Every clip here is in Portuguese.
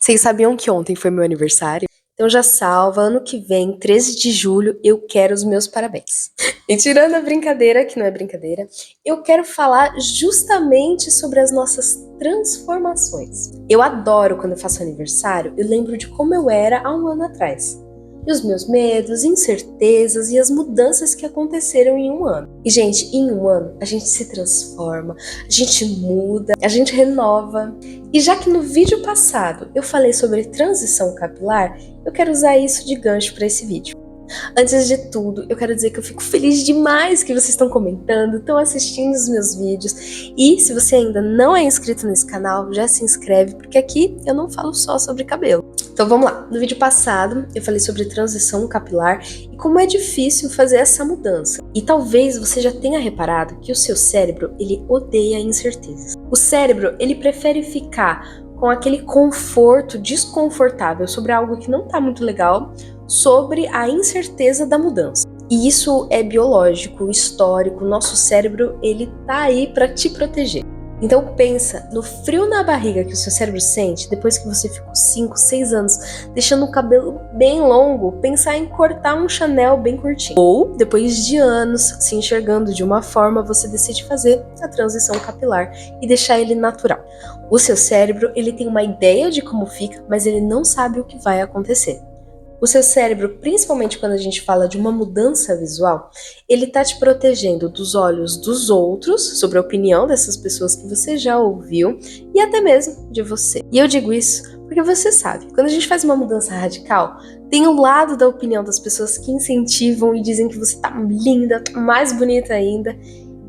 Vocês sabiam que ontem foi meu aniversário? Então já salva, ano que vem, 13 de julho, eu quero os meus parabéns. E tirando a brincadeira, que não é brincadeira, eu quero falar justamente sobre as nossas transformações. Eu adoro quando eu faço aniversário e lembro de como eu era há um ano atrás. E os meus medos, incertezas e as mudanças que aconteceram em um ano. E, gente, em um ano a gente se transforma, a gente muda, a gente renova. E já que no vídeo passado eu falei sobre transição capilar, eu quero usar isso de gancho para esse vídeo. Antes de tudo, eu quero dizer que eu fico feliz demais que vocês estão comentando, estão assistindo os meus vídeos. E se você ainda não é inscrito nesse canal, já se inscreve, porque aqui eu não falo só sobre cabelo. Então vamos lá. No vídeo passado, eu falei sobre transição capilar e como é difícil fazer essa mudança. E talvez você já tenha reparado que o seu cérebro, ele odeia incertezas. O cérebro, ele prefere ficar com aquele conforto desconfortável sobre algo que não tá muito legal, sobre a incerteza da mudança. E isso é biológico, histórico, nosso cérebro, ele tá aí para te proteger. Então pensa no frio na barriga que o seu cérebro sente depois que você ficou 5, 6 anos deixando o cabelo bem longo, pensar em cortar um Chanel bem curtinho. Ou depois de anos se enxergando de uma forma, você decide fazer a transição capilar e deixar ele natural. O seu cérebro, ele tem uma ideia de como fica, mas ele não sabe o que vai acontecer. O seu cérebro, principalmente quando a gente fala de uma mudança visual, ele tá te protegendo dos olhos dos outros, sobre a opinião dessas pessoas que você já ouviu, e até mesmo de você. E eu digo isso porque você sabe, quando a gente faz uma mudança radical, tem o lado da opinião das pessoas que incentivam e dizem que você tá linda, mais bonita ainda,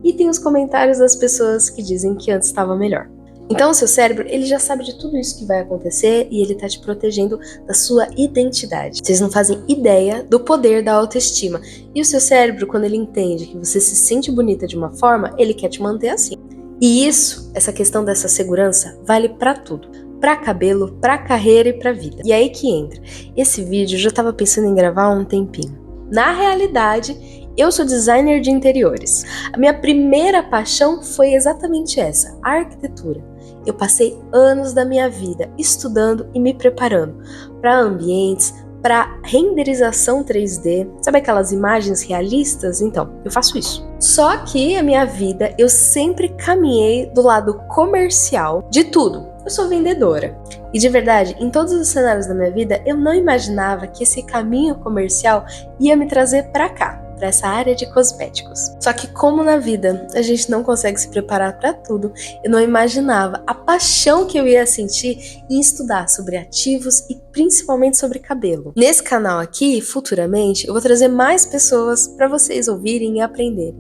e tem os comentários das pessoas que dizem que antes estava melhor. Então o seu cérebro, ele já sabe de tudo isso que vai acontecer e ele tá te protegendo da sua identidade. Vocês não fazem ideia do poder da autoestima. E o seu cérebro, quando ele entende que você se sente bonita de uma forma, ele quer te manter assim. E isso, essa questão dessa segurança, vale pra tudo. Pra cabelo, pra carreira e pra vida. E aí que entra. Esse vídeo eu já tava pensando em gravar há um tempinho. Na realidade, eu sou designer de interiores. A minha primeira paixão foi exatamente essa, a arquitetura. Eu passei anos da minha vida estudando e me preparando para ambientes, para renderização 3D, sabe aquelas imagens realistas? Então, eu faço isso. Só que a minha vida, eu sempre caminhei do lado comercial de tudo. Eu sou vendedora. E de verdade, em todos os cenários da minha vida, eu não imaginava que esse caminho comercial ia me trazer para cá, para essa área de cosméticos. Só que como na vida a gente não consegue se preparar para tudo, eu não imaginava a paixão que eu ia sentir em estudar sobre ativos e principalmente sobre cabelo. Nesse canal aqui, futuramente, eu vou trazer mais pessoas para vocês ouvirem e aprenderem.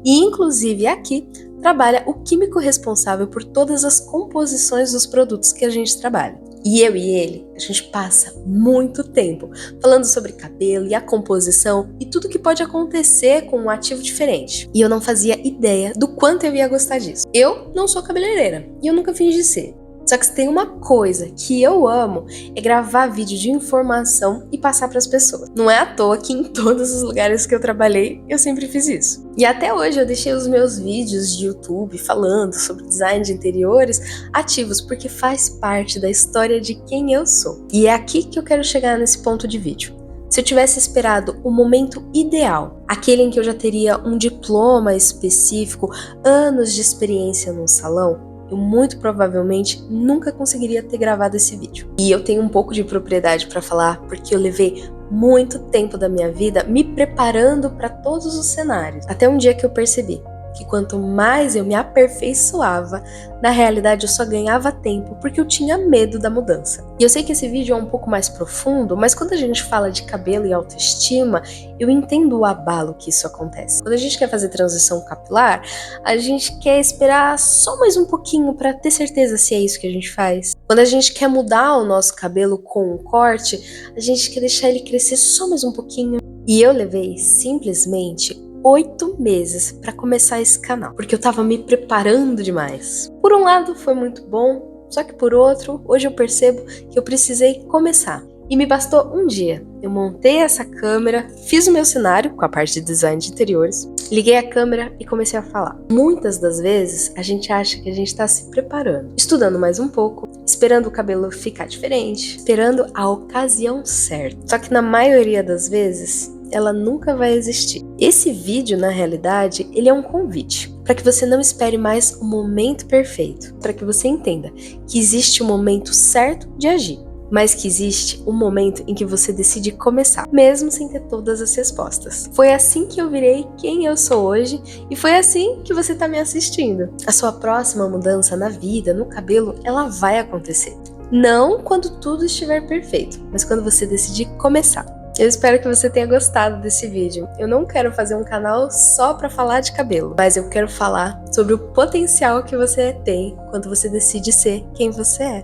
E inclusive aqui trabalha o químico responsável por todas as composições dos produtos que a gente trabalha. E eu e ele, a gente passa muito tempo falando sobre cabelo e a composição e tudo que pode acontecer com um ativo diferente. E eu não fazia ideia do quanto eu ia gostar disso. Eu não sou cabeleireira e eu nunca fingi ser. Só que se tem uma coisa que eu amo é gravar vídeo de informação e passar para as pessoas. Não é à toa que em todos os lugares que eu trabalhei, eu sempre fiz isso. E até hoje eu deixei os meus vídeos de YouTube falando sobre design de interiores ativos, porque faz parte da história de quem eu sou. E é aqui que eu quero chegar nesse ponto de vídeo. Se eu tivesse esperado o momento ideal, aquele em que eu já teria um diploma específico, anos de experiência num salão, eu muito provavelmente nunca conseguiria ter gravado esse vídeo. E eu tenho um pouco de propriedade para falar porque eu levei muito tempo da minha vida me preparando para todos os cenários. Até um dia que eu percebi que quanto mais eu me aperfeiçoava, na realidade eu só ganhava tempo porque eu tinha medo da mudança. E eu sei que esse vídeo é um pouco mais profundo, mas quando a gente fala de cabelo e autoestima, eu entendo o abalo que isso acontece. Quando a gente quer fazer transição capilar, a gente quer esperar só mais um pouquinho para ter certeza se é isso que a gente faz. Quando a gente quer mudar o nosso cabelo com um corte, a gente quer deixar ele crescer só mais um pouquinho. E eu levei simplesmente 8 meses para começar esse canal, porque eu tava me preparando demais. Por um lado foi muito bom, só que por outro, hoje eu percebo que eu precisei começar. E me bastou um dia. Eu montei essa câmera, fiz o meu cenário com a parte de design de interiores, liguei a câmera e comecei a falar. Muitas das vezes a gente acha que a gente está se preparando, estudando mais um pouco, esperando o cabelo ficar diferente, esperando a ocasião certa. Só que na maioria das vezes, ela nunca vai existir. Esse vídeo, na realidade, ele é um convite para que você não espere mais o momento perfeito, para que você entenda que existe o momento certo de agir, mas que existe um momento em que você decide começar, mesmo sem ter todas as respostas. Foi assim que eu virei quem eu sou hoje e foi assim que você está me assistindo. A sua próxima mudança na vida, no cabelo, ela vai acontecer. Não quando tudo estiver perfeito, mas quando você decidir começar. Eu espero que você tenha gostado desse vídeo. Eu não quero fazer um canal só para falar de cabelo, mas eu quero falar sobre o potencial que você tem quando você decide ser quem você é.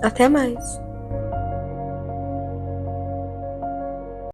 Até mais!